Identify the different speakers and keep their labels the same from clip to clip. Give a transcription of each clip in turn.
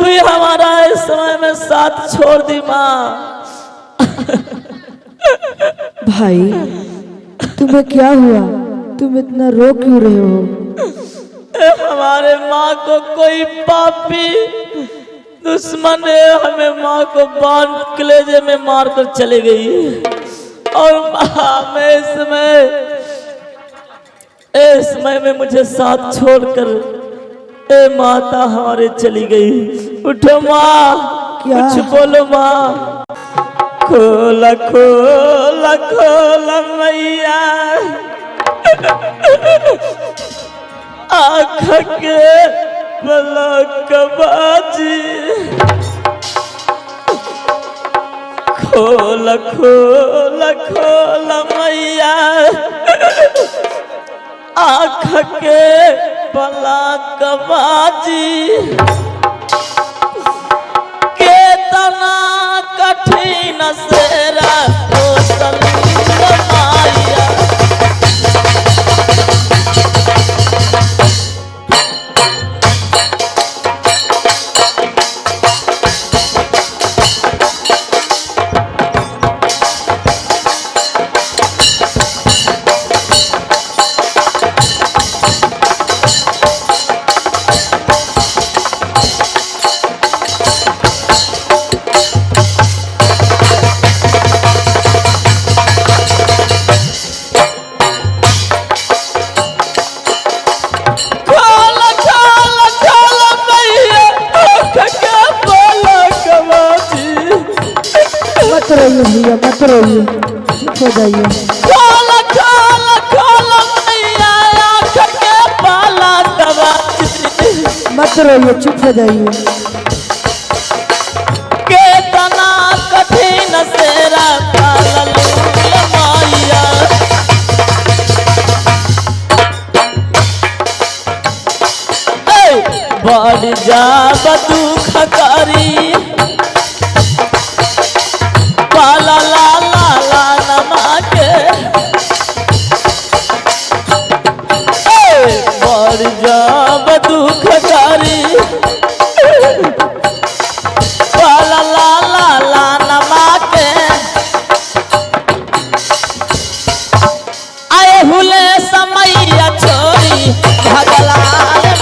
Speaker 1: भी हमारा इस समय में साथ छोड़ दी माँ।
Speaker 2: भाई तुम्हें क्या हुआ? तुम इतना रो क्यों रहे हो?
Speaker 1: हमारे माँ को कोई पापी दुश्मन है हमें माँ को बांध कलेजे में मारकर चले गई। और मैं इस समय में मुझे साथ छोड़कर ए माता हमारे चली गई। उठो माँ, कुछ बोलो माँ। खोला खोला खोला मैया आँख के पलक बाजी। खोला खोला खोला मैया आँख के पलक बाजी। केतना कठिन सेरा रोशन माया।
Speaker 2: मत रोइए भैया, मत रोइए, चुप हो जाइए।
Speaker 1: खोला खोला खोला मैया आँख के पलक बाजी।
Speaker 2: मत रोइए, चुप हो जाइए।
Speaker 1: केतना कठिन सेरा पालल माया। बढ़ जाब दुख करी पाला ला ला ला नमा के। बढ़ जाब दुख करी पाला ला ला ला नमा के। आए हुले समैया छोड़ी भगला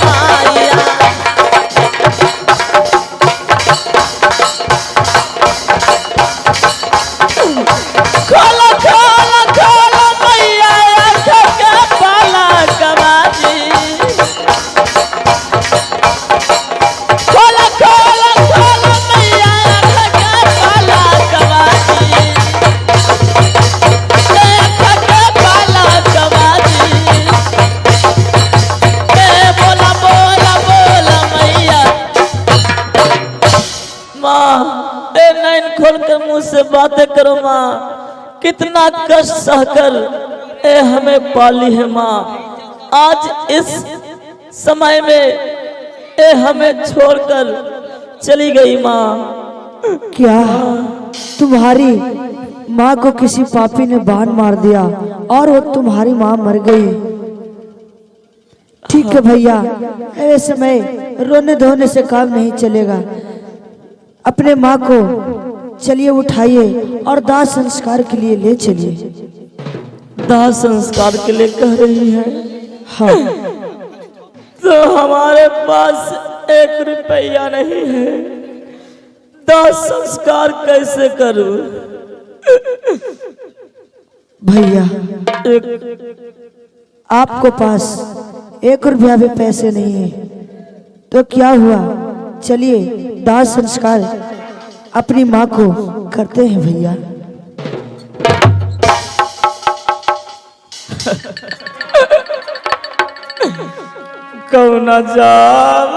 Speaker 1: माया। खोला खोला खोला मैया आँख के पलक बाजी। खोला खोला खोला मैया आँख के पलक बाजी। आँख के पलक बाजी। बोला बोला बोला मैया। माँ नैन खोल कर मुंह से बातें करो माँ। कितना कष्ट सहकर ए हमें पाली है माँ। आज इस समय में ए हमें छोड़कर चली गई माँ।
Speaker 2: क्या तुम्हारी माँ को किसी पापी ने बाण मार दिया और वो तुम्हारी माँ मर गई? ठीक है भैया, ऐसे में रोने धोने से काम नहीं चलेगा। अपने माँ को चलिए उठाइए और दाह संस्कार के लिए ले चलिए।
Speaker 1: दाह संस्कार के लिए कह रही है?
Speaker 2: हाँ।
Speaker 1: तो हमारे पास 1 रुपया नहीं है, दाह संस्कार कैसे करूं?
Speaker 2: भैया आपको पास 1 रुपया भी पैसे नहीं है तो क्या हुआ, चलिए दाह संस्कार अपनी माँ को करते हैं भैया।
Speaker 1: कौना जाव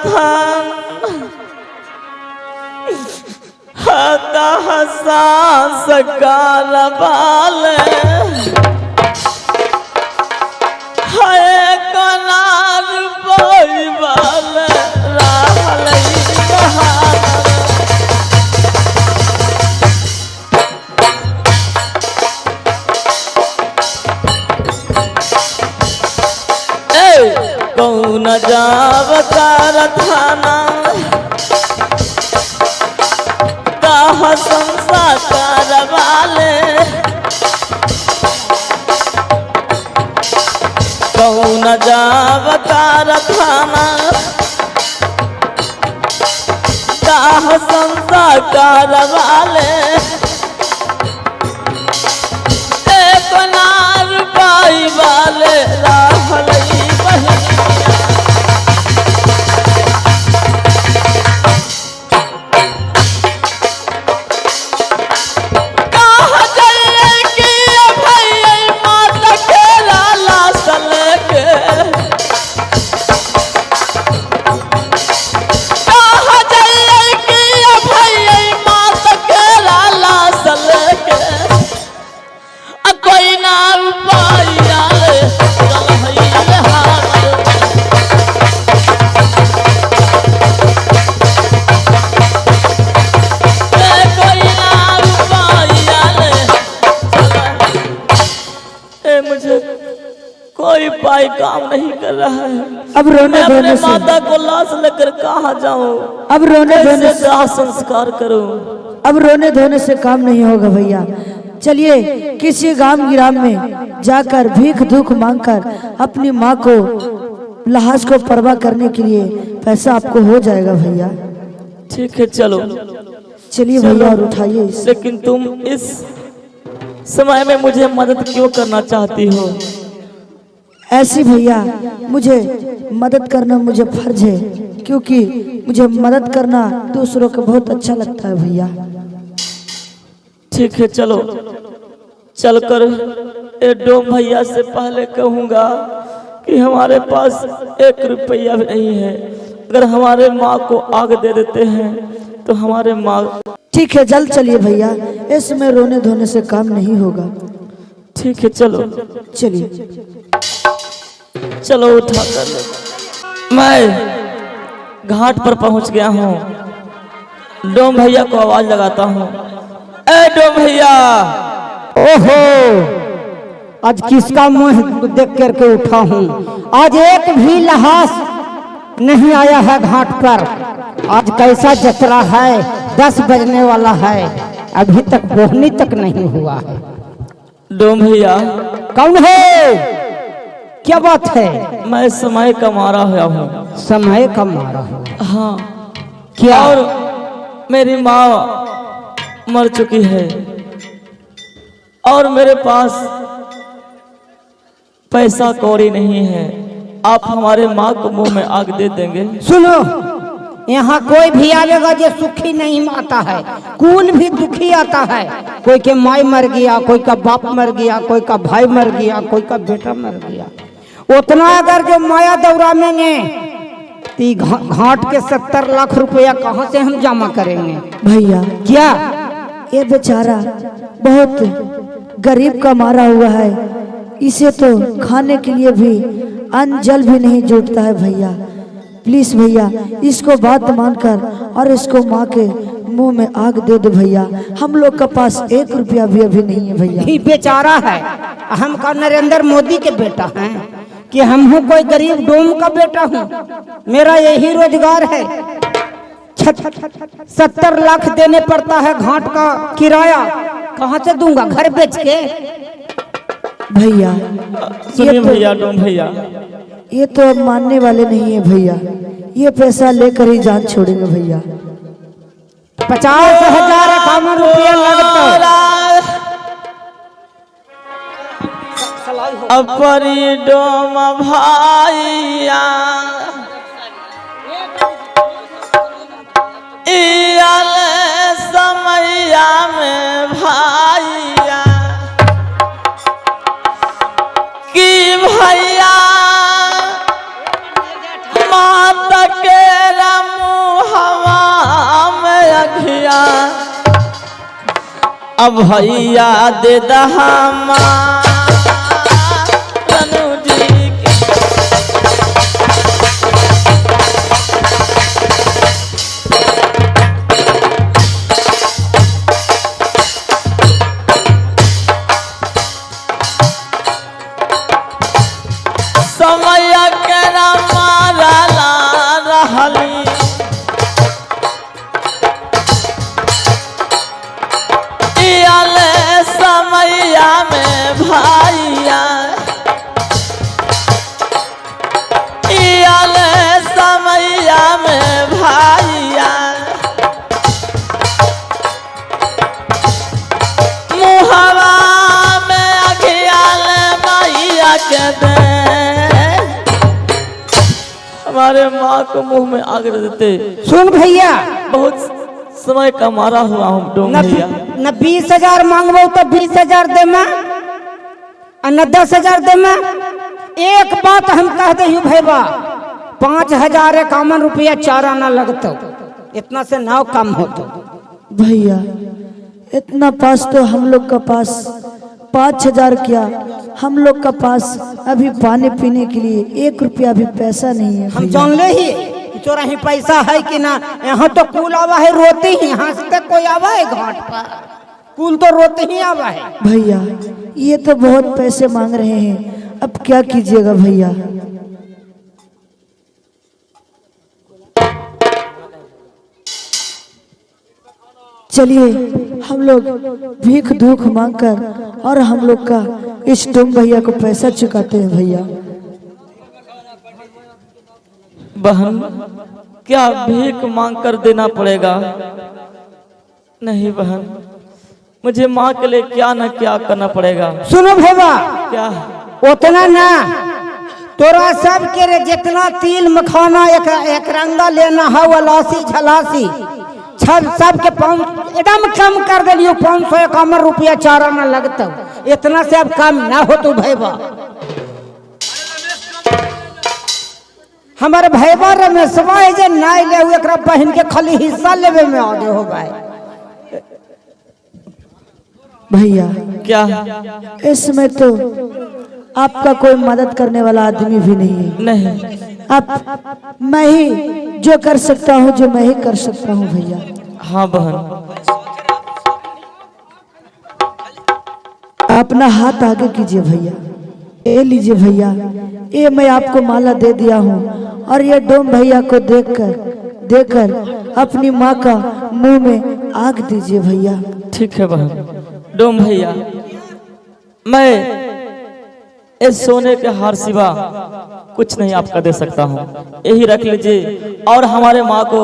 Speaker 1: था हता हसास काल बाले है कनार बोई बाले राहल कौन जाव थाना कारवाले एक नार पाई वाले राहलई बहनिया कहा जाए कि भैया माता के लाला सले के कोई ना पाया चल भैया कोई ना पाया मुझे कोई पाई काम नहीं कर रहा है।
Speaker 2: अब रोने धोने से
Speaker 1: माता को लाश लेकर कहाँ जाऊं?
Speaker 2: अब रोने धोने से
Speaker 1: दाह संस्कार करूं?
Speaker 2: अब रोने धोने से काम नहीं होगा भैया। चलिए किसी गांव गिराम में जाकर भीख दुख मांगकर अपनी माँ को लाश को परवाह करने के लिए पैसा आपको हो जाएगा भैया।
Speaker 1: ठीक है चलो।
Speaker 2: चलिए भैया और उठाइए इसे।
Speaker 1: लेकिन तुम इस समय में मुझे मदद क्यों करना चाहती हो?
Speaker 2: ऐसी भैया मुझे मदद करना मुझे फर्ज है, क्योंकि मुझे मदद करना दूसरों को बहुत अच्छा लगता है भैया।
Speaker 1: ठीक है चलो। चलकर ए डोम भैया से पहले कहूँगा कि हमारे पास 1 रुपया भी नहीं है। अगर हमारे माँ को आग दे देते हैं तो हमारे माँ।
Speaker 2: ठीक है जल्द चलिए भैया, इसमें रोने धोने से काम नहीं होगा।
Speaker 1: ठीक है चलो।
Speaker 2: चलिए
Speaker 1: चलो उठा कर ले। मैं घाट पर पहुंच गया हूँ। डोम भैया को आवाज लगाता हूँ, ए डोम भैया।
Speaker 3: ओहो, आज किसका मुंह देख करके उठा हूँ। आज एक भी लाश नहीं आया है घाट पर। आज कैसा जतरा है, 10 बजने वाला है, अभी तक बोहनी तक नहीं हुआ है।
Speaker 1: डोम भैया।
Speaker 3: कौन है? क्या बात है?
Speaker 1: मैं समय का मारा हुआ हूँ।
Speaker 3: समय का मारा हुआ?
Speaker 1: हाँ।
Speaker 3: क्या?
Speaker 1: और मेरी माँ मर चुकी है और मेरे पास पैसा कौड़ी नहीं है। आप हमारे माँ को मुंह में आग दे देंगे?
Speaker 3: सुनो, यहाँ कोई भी आवेगा जो सुखी नहीं आता है, कौन भी दुखी आता है। कोई के माई मर गया, कोई का बाप मर गया, कोई का भाई मर गया, कोई का बेटा मर गया। उतना अगर जो माया दौरा में ने घाट के 70 लाख रुपया कहाँ से हम जमा करेंगे
Speaker 2: भैया?
Speaker 3: क्या
Speaker 2: ये बेचारा बहुत गरीब का मारा हुआ है, इसे तो खाने के लिए भी अन्न जल भी नहीं जुटता है भैया। प्लीज भैया इसको बात मानकर और इसको माँ के मुंह में आग दे दो भैया। हम लोग के पास 1 रुपया भी अभी नहीं है भैया।
Speaker 3: ही बेचारा है। हम का नरेंद्र मोदी के बेटा हैं कि हम हूँ कोई गरीब डोम का बेटा हूँ। मेरा यही रोजगार है। 70 लाख देने पड़ता है घाट का किराया, कहाँ से दूंगा? घर बेच के?
Speaker 2: भैया
Speaker 1: सुनिए भैया, डोम भैया,
Speaker 2: ये तो अब मानने वाले नहीं है भैया। ये पैसा लेकर ही जान छोड़ेंगे भैया।
Speaker 3: 50,051 रुपया लगता।
Speaker 1: अपरी डोम भाइया इयाल समैया में भाइया कि भैया माता के मुहवा में अघिया। अब भैया दे दहमा समय के मारा रहली समैया में भा हमारे माँ को मुंह में आग देते।
Speaker 3: सुन भैया,
Speaker 1: बहुत समय का मारा हुआ हूँ डोम भैया।
Speaker 3: न 20,000 मांगबो तो 20,000 दे में, और न 10,000 दे में। एक बात हम कह दे भैया, 5,000 51 रुपया चारा न लगतो, इतना से नाव कम होतो।
Speaker 2: भैया इतना पास तो हम लोग का पास 5,000 क्या, हम लोग का पास अभी पानी पीने के लिए 1 रुपया भी पैसा नहीं है।
Speaker 3: हम जान ले ही कि तोरा ही पैसा है कि ना। यहाँ तो कुल आवा है रोते ही, यहाँ से तक कोई आवा है घाट पर, कुल तो रोते ही आवा है।
Speaker 2: भैया ये तो बहुत पैसे मांग रहे हैं, अब क्या कीजिएगा भैया। चलिए हम लोग भीख दुख मांगकर और हम लोग का इस टोम भैया को पैसा चुकाते हैं। भैया
Speaker 1: बहन क्या भीख मांग कर देना पड़ेगा? नहीं बहन, मुझे माँ के लिए क्या न क्या करना पड़ेगा।
Speaker 3: सुनो भैया,
Speaker 1: क्या?
Speaker 3: उतना ना, तोरा सब के रे जितना तिल मखाना एक रंगा लेना है, वलासी झलासी सब के एकदम कम कर दिलियो। 551 रुपया चारा न लगता, इतना से अब कम ना हो तो भैया। हमारे भैया रमेशवा है जे नहीं ले हुए, एकरा बहन के खाली हिस्सा लेवे में आगे हो गए।
Speaker 2: भैया
Speaker 1: क्या?
Speaker 2: इसमें तो आपका कोई मदद करने वाला आदमी भी नहीं है।
Speaker 1: नहीं,
Speaker 2: आप मैं ही जो कर सकता हूँ, जो मैं ही कर सकता हूँ भैया।
Speaker 1: हाँ बहन,
Speaker 2: अपना हाथ आगे कीजिए भैया, ये लीजिए भैया, ये मैं आपको माला दे दिया हूँ, और ये डोम भैया को देकर अपनी माँ का मुंह में आग दीजिए भैया।
Speaker 1: ठीक है बहन। डोम भैया, मैं इस सोने के हार सिवा कुछ नहीं आपका दे सकता हूँ, यही रख लीजिए और हमारे माँ को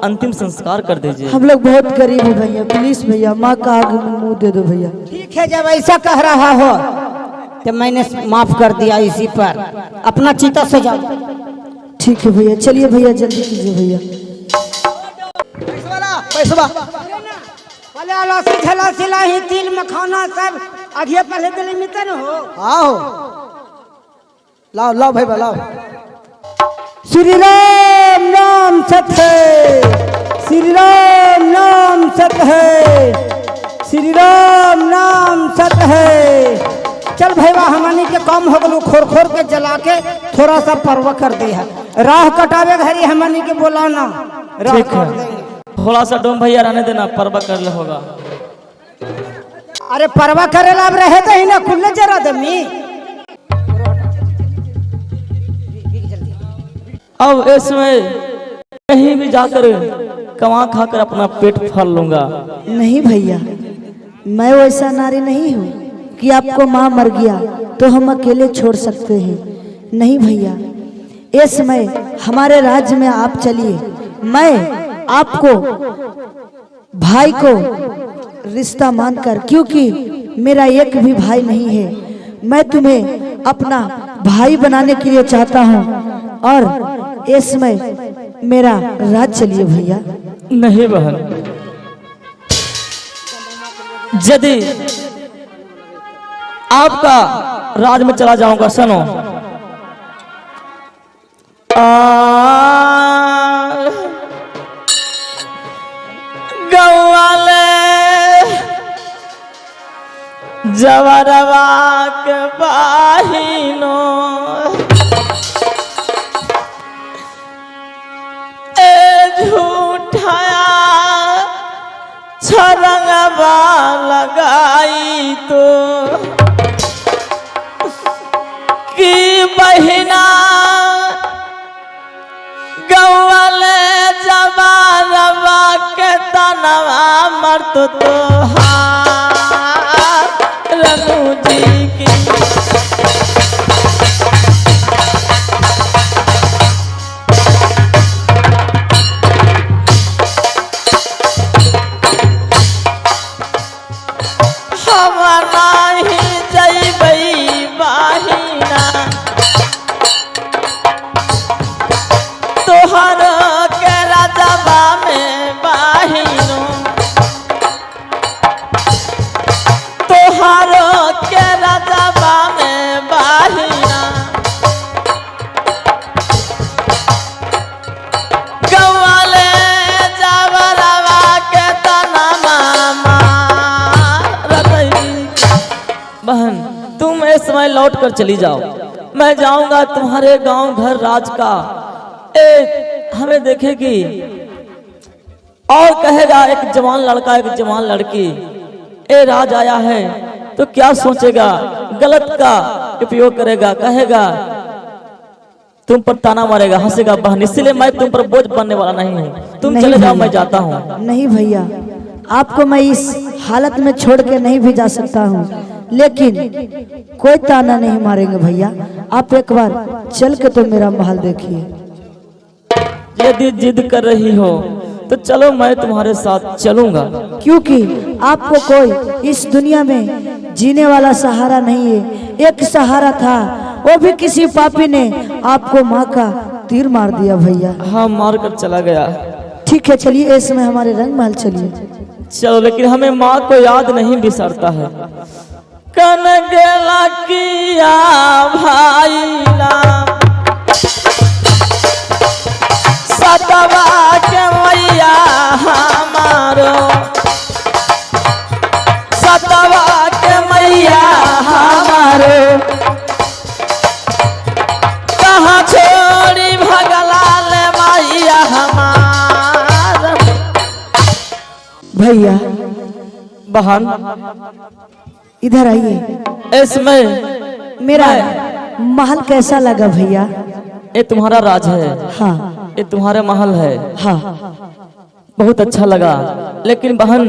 Speaker 1: अंतिम संस्कार कर दीजिए।
Speaker 2: हम लोग बहुत गरीब हैं भैया, प्लीज भैया माँ का आग में मुंह दे दो भैया।
Speaker 3: ठीक है, जब ऐसा कह रहा हो तो मैंने माफ कर दिया, इसी पर अपना चिता सजाओ।
Speaker 2: ठीक है भैया, चलिए भैया जल्दी कीजिए भैया।
Speaker 3: पैसा पहले अलासी झलासी लाही तिल मखाना सब आगे पहले दिल्ली में तो हो।
Speaker 4: आओ लाओ लाओ भाई लाओ।
Speaker 3: श्री राम नाम सत है, श्री राम नाम सत है, श्री राम नाम सत है। चल भैया, हमनी के काम हो गलू, खोर खोर के जला के थोड़ा सा परवा कर दे है। राह कटावे घरी हमनी के बोलाना, राह
Speaker 1: ठीक
Speaker 3: काट
Speaker 1: है,
Speaker 3: देंगे।
Speaker 1: थोड़ा सा डोम भैया रहने देना, परवा कर ले होगा।
Speaker 3: अरे परवा करेला अब रहे तो ही ना, खुले जरा दमी।
Speaker 1: अब इसमें कहीं भी जाकर कमा खाकर अपना पेट फाड़ लूंगा।
Speaker 2: नहीं भैया, मैं वैसा नारी नहीं हूँ कि आपको माँ मर गया तो हम अकेले छोड़ सकते हैं। नहीं भैया, इस समय हमारे राज्य में आप चलिए, मैं आपको भाई को रिश्ता मानकर, क्योंकि मेरा एक भी भाई नहीं है, मैं तुम्हें अपना भाई बनाने के लिए चाहता हूँ, और इसमें मेरा राज चलिए भैया।
Speaker 1: नहीं बहन, यदि आपका राज में चला जाऊंगा, सुनो, गवाले जवरवा के बाहिनो झूठाया छरंगवा लगाई तो की बहिना गवाले जवारवा के तनवा मर्त तो रनु जी की लौट कर चली जाओ। मैं जाऊंगा तुम्हारे गांव घर राज का, हमें देखेगी और कहेगा एक जवान लड़का एक जवान लड़की राज आया है, तो क्या सोचेगा, गलत का उपयोग करेगा, कहेगा तुम पर ताना मारेगा, हंसेगा बहन। इसलिए मैं तुम पर बोझ बनने वाला नहीं हूँ। तुम चले जाओ, मैं जाता हूँ।
Speaker 2: नहीं भैया, आपको मैं इस हालत में छोड़ के नहीं भी जा सकता हूँ, लेकिन कोई ताना नहीं मारेंगे भैया। आप एक बार चल के तो मेरा महल देखिए।
Speaker 1: यदि जिद कर रही हो तो चलो, मैं तुम्हारे साथ चलूंगा।
Speaker 2: क्योंकि आपको कोई इस दुनिया में जीने वाला सहारा नहीं है। एक सहारा था, वो भी किसी पापी ने आपको माँ का तीर मार दिया भैया।
Speaker 1: हाँ, मार कर चला गया।
Speaker 2: ठीक है, चलिए इस समय हमारे रंग महल चलिए।
Speaker 1: चलो, लेकिन हमें माँ को याद नहीं बिसरता है। कन गेला किया भाईला सतवा के मैया हमारो, सतवा के मैया हमारो, कहाँ छोड़ी भगला ले मैया हमार।
Speaker 2: भैया
Speaker 1: बहन
Speaker 2: इधर आइए।
Speaker 1: इसमें
Speaker 2: मेरा महल कैसा लगा भैया?
Speaker 1: ये तुम्हारा राज है।
Speaker 2: हाँ
Speaker 1: ये तुम्हारा महल है।
Speaker 2: हाँ।
Speaker 1: बहुत अच्छा लगा, लेकिन बहन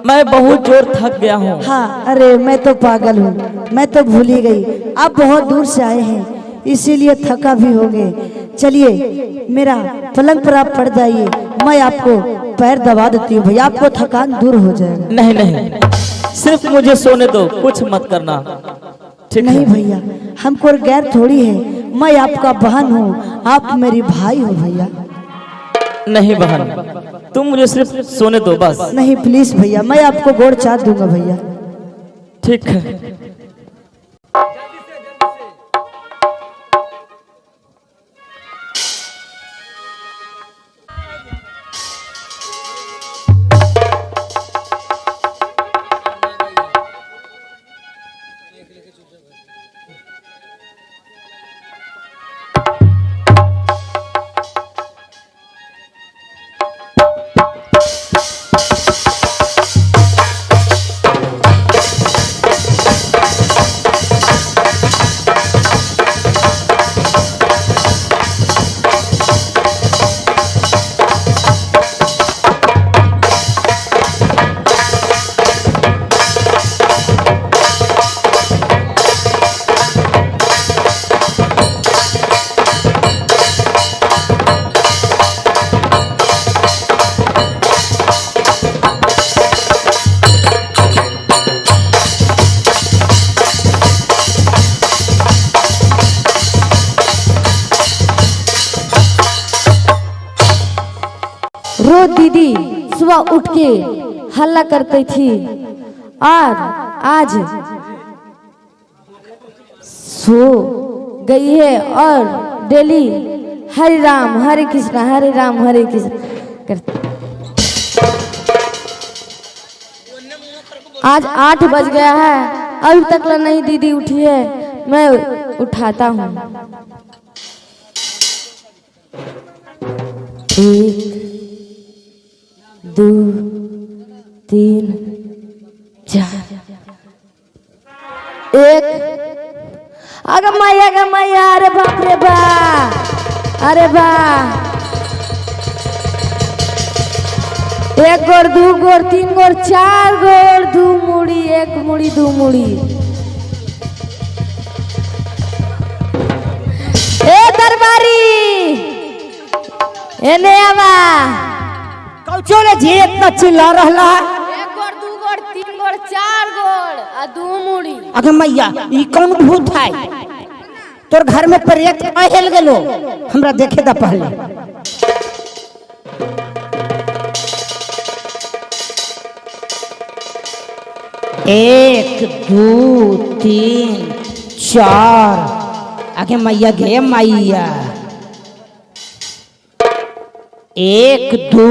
Speaker 1: मैं बहुत जोर थक गया हूँ।
Speaker 2: हाँ, अरे मैं तो पागल हूँ, मैं तो भूल ही गई। आप बहुत दूर से आए हैं, इसीलिए थका भी होंगे। चलिए मेरा पलंग पर आप पड़ जाइए, मैं आपको पैर दबा देती हूँ भैया, आपको थकान दूर हो जाएगा।
Speaker 1: नहीं नहीं, सिर्फ मुझे सोने दो, कुछ मत करना, ठीक
Speaker 2: नहीं
Speaker 1: है?
Speaker 2: भैया, हमको गैर थोड़ी है, मैं आपका बहन हूँ, आप मेरी भाई हो भैया।
Speaker 1: नहीं बहन, तुम मुझे सिर्फ सोने दो बस।
Speaker 2: नहीं प्लीज भैया, मैं आपको गोड़ चाट दूंगा भैया।
Speaker 1: ठीक है।
Speaker 5: रोज दीदी सुबह उठ के हल्ला करती थी और आज सो गई है और डेली हरे राम हरे कृष्णा हरे राम हरे कृष्ण करती। आज 8 बज गया है, अभी तक नहीं दीदी उठी है, मैं उठाता हूँ। 1 2 3 4 1 अरे मैया अरे बाप रे बा, अरे बा 1 गोर 2 गोर 3 गोर 4 गोर 2 मुड़ी 1 मुड़ी 2 मुड़ी। ए दरबारी एने आवा
Speaker 3: कौचो ले जे इतना चिल्ला रहला है।
Speaker 5: 1 गोर 2 गोर 3 गोर 4 गोर आ 2 मुड़ी।
Speaker 3: अगे मैया ई कौन भूत है? तोर घर में प्रेत हेल गेलो, हमरा देखे दा पहले। एक 2 3 4 आगे मैया गे मैया 1 2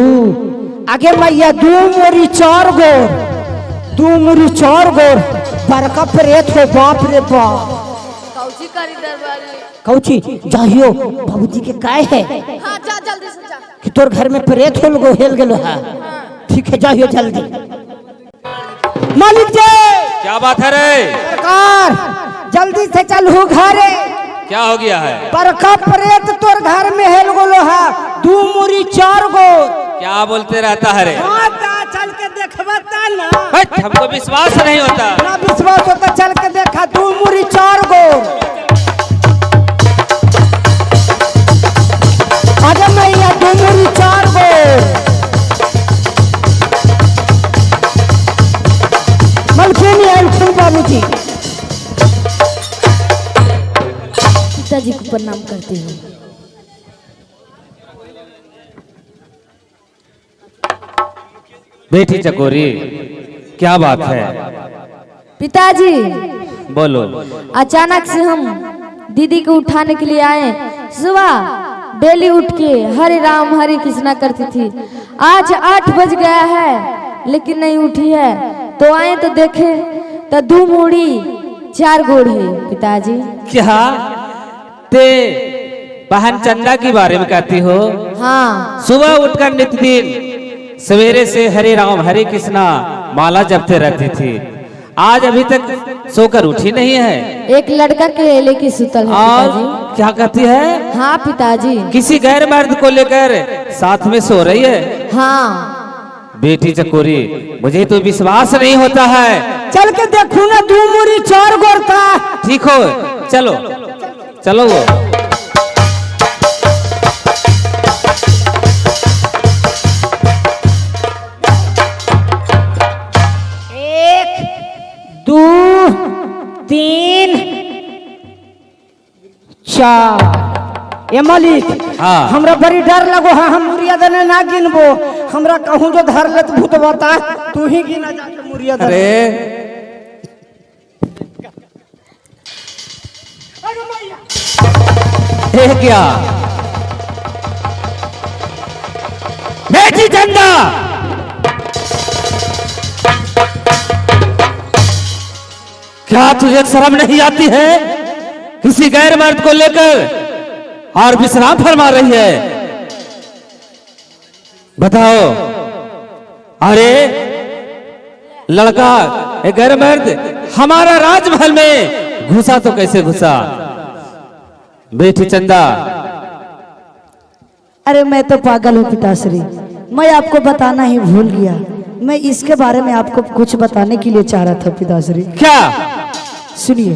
Speaker 3: आगे मैया 2 मोरी 4 गोर 2 मोरी 4 गोर बड़का प्रेत हो, बाप रे बाप।
Speaker 5: शिकारी दरबारी।
Speaker 3: कौची जाहियो बाबूजी के काय है
Speaker 5: हाँ जा जल्दी से जा।
Speaker 3: कि तोर घर में प्रेत हेल गेलो है। ठीक है जाइयो जल्दी। मालिक जी
Speaker 6: क्या बात है रे?
Speaker 3: सरकार जल्दी से चलू घरे।
Speaker 6: क्या हो गया है?
Speaker 3: बड़का प्रेत तोर घर में हेल गेलो है, 2 मुरी 4 गो।
Speaker 6: क्या बोलते रहता है रे?
Speaker 3: हाँ चल के देखबता ना।
Speaker 6: हट, हमको विश्वास नहीं होता।
Speaker 3: ना विश्वास होता चल के देखा, 2 मुरी 4 गो। आजा मैया 2 मुरी 4 गो। मलकिनी अलफुल बाबूजी।
Speaker 5: पिताजी को प्रणाम करती हूँ।
Speaker 6: बेटी चकोरी क्या बात है?
Speaker 5: पिताजी
Speaker 6: बोलो।
Speaker 5: अचानक से हम दीदी को उठाने के लिए आए। सुबह डेली उठ के हरे राम हरे कृष्णा करती थी। आज 8 बज गया है लेकिन नहीं उठी है, तो आए तो देखे तो 2 मूड़ी 4 गोड़ है। पिताजी
Speaker 6: क्या ते बहन चंदा के बारे में कहती हो?
Speaker 5: हाँ
Speaker 6: सुबह उठकर नित्य दिन सवेरे से हरे राम हरे कृष्णा माला जपते रहती थी। आज अभी तक सोकर उठी नहीं है।
Speaker 5: एक लड़का के लेके सुतल है
Speaker 6: और
Speaker 5: पिताजी।
Speaker 6: क्या कहती है?
Speaker 5: हाँ पिताजी।
Speaker 6: किसी गैर मर्द को लेकर साथ में सो रही है।
Speaker 5: हाँ
Speaker 6: बेटी चकोरी मुझे तो विश्वास नहीं होता है।
Speaker 3: चल के देखू ना, 2 मुरी 4 गोड़ का।
Speaker 6: ठीक हो, चलो चलो। वो
Speaker 3: 1 2 3 4। ए मालिक
Speaker 6: हाँ।
Speaker 3: हमरा बड़ी डर लगो है, हम मुरिया दने ना गिनबो। हमरा कहूँ जो धर लत भूत बता, तू ही गिना जाके मुरिया दने।
Speaker 6: अरे ये क्या? बेटी चंदा क्या तुझे शर्म नहीं आती है? किसी गैर मर्द को लेकर और विश्राम फरमा रही है। बताओ। अरे लड़का एक गैर मर्द हमारा राजमहल में घुसा तो कैसे घुसा? बेटी चंदा
Speaker 2: अरे मैं तो पागल हूँ पिताश्री, मैं आपको बताना ही भूल गया। मैं इसके बारे में आपको कुछ बताने के लिए चाह रहा था पिताश्री।
Speaker 6: क्या?
Speaker 2: सुनिए।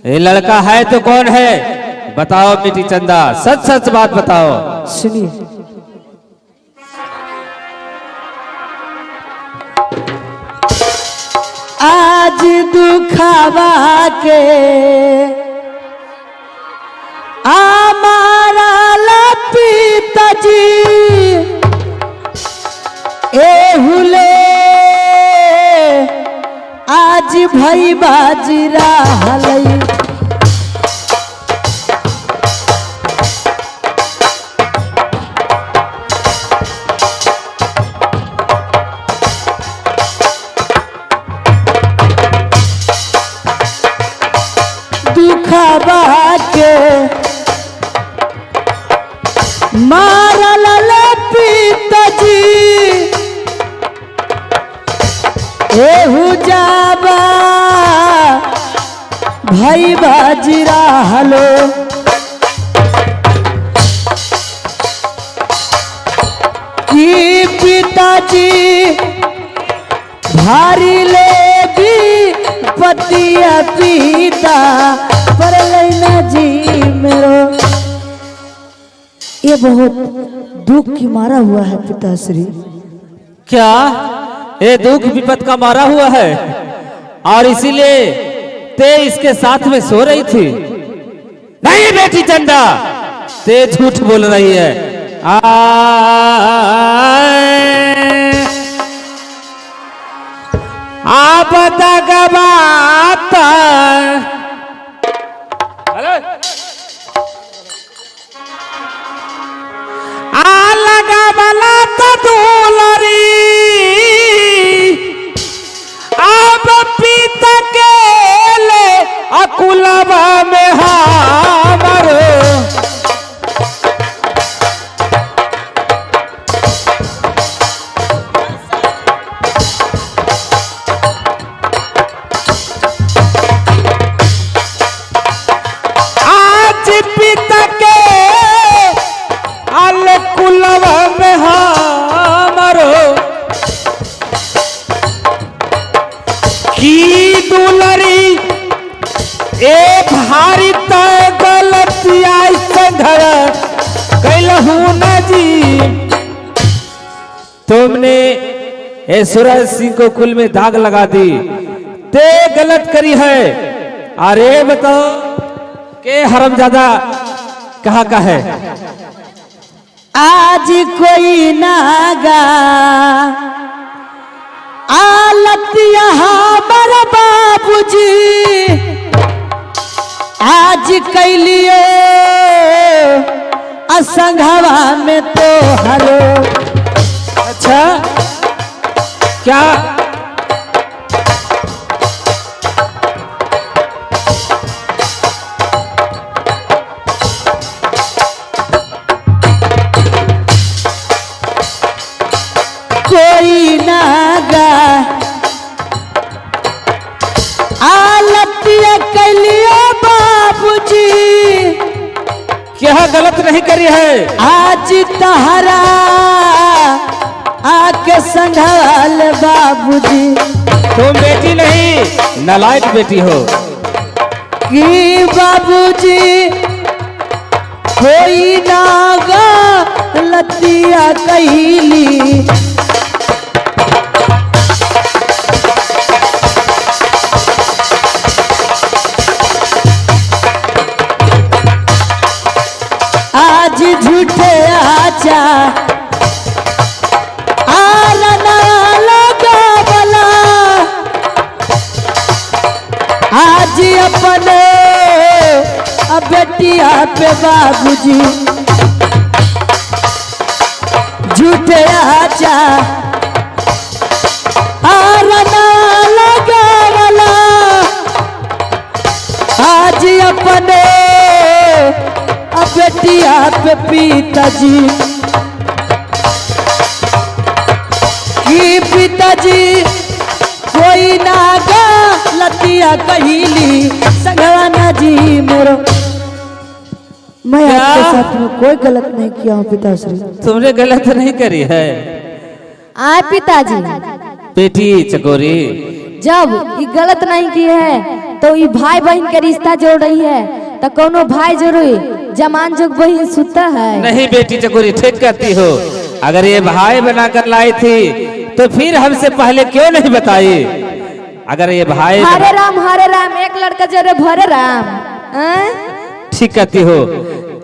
Speaker 6: ये लड़का है तो कौन है? बताओ बेटी चंदा, सच सच बात बताओ।
Speaker 2: सुनिए। आज दुखावा के हमारा पिताजी एहुले आज भाई बाजी रहलई। दुखबा के मारल पिताजी एहू जाबा भाई बाजी रहलो। कि पिताजी भारी ले भी पतिया पीता पर लेना जी मेरो। ये बहुत दुख की मारा हुआ है पिताश्री।
Speaker 6: क्या ये दुख विपत का मारा हुआ है और इसीलिए ते इसके साथ में सो रही थी? नहीं बेटी चंदा, ते झूठ बोल रही है। आप गवाता लगा बला तो दूलरी आप पीता के ले अकुलवा में भारी तय गलतिया संघर कैलहू न जी। तुमने ए सूरज सिंह को कुल में दाग लगा दी, ते गलत करी है। अरे बताओ के हरामजादा कहाँ का है?
Speaker 2: आज कोई नागा आलत यहाँ बर बाबूजी आज कैलिए असंघवा में तो हरो।
Speaker 6: अच्छा क्या
Speaker 2: कोई नागा आलतिया कैलिए बाबूजी
Speaker 6: क्या गलत नहीं करी है?
Speaker 2: आज तहरा आके संभाल बाबूजी।
Speaker 6: तुम बेटी नहीं नालायक बेटी हो
Speaker 2: कि बाबूजी कोई नागा लतिया कैली आज झूठे आचा आलना लगावला आज अपने बेटिया पे बाबूजी झूठे आचा आलना लगावला आज अपने बेटिया पे पिताजी की पिताजी कोई नागा लतिया कहली संगवाना जी मोरो। मैं आपके साथ में कोई गलत नहीं किया हूँ पिताश्री।
Speaker 6: तुमने गलत नहीं करी है
Speaker 5: पिताजी।
Speaker 6: बेटी चकोरी
Speaker 5: जब ये गलत नहीं की है तो ये भाई बहन के रिश्ता जोड़ रही है तो कोनो भाई जरूर जमान जोग बहन सुता है।
Speaker 6: नहीं बेटी चकोरी ठीक कहती हो। अगर ये भाई बनाकर लाई थी तो फिर हमसे पहले क्यों नहीं बताई? अगर ये भाई
Speaker 5: हरे राम एक लड़का जरे भरे राम।
Speaker 6: ठीक कहती हो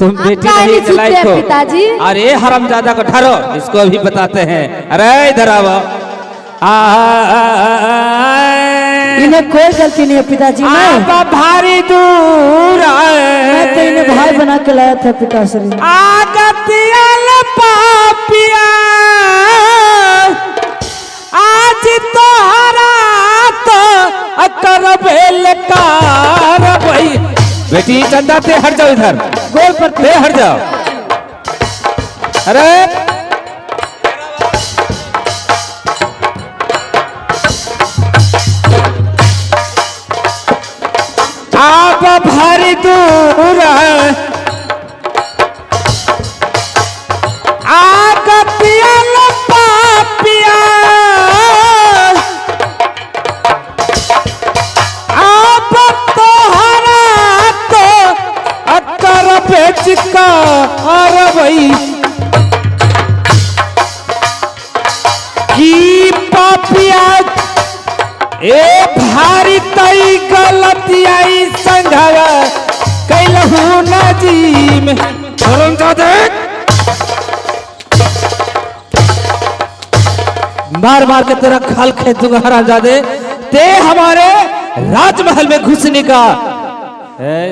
Speaker 6: तुम बेटी नहीं लायक हो।
Speaker 5: पिताजी
Speaker 6: अरे हरामजादा को ठहरो इसको अभी बताते हैं। अरे इधर आओ।
Speaker 2: इन्हें कोई गलती नहीं है पिताजी। मैं
Speaker 6: भारी दूर
Speaker 2: मैं तो इन्हें भाई बना के लाया था पिताश्री।
Speaker 6: पापिया आज तोहरा तो करबेल कारवाई। बेटी चंदा ते हट जाओ इधर गोल पर ते हट जाओ। अरे आप भारी दूर आगतिया पापिया आप तोहरा तो अकर बेच का अरबई की पापिया ए भारी तई गलतिया संघवा कैलहू नजीम। मार मार के तेरा खाल खेत दूंगा हरामजादे। ते हमारे राजमहल में घुसने का है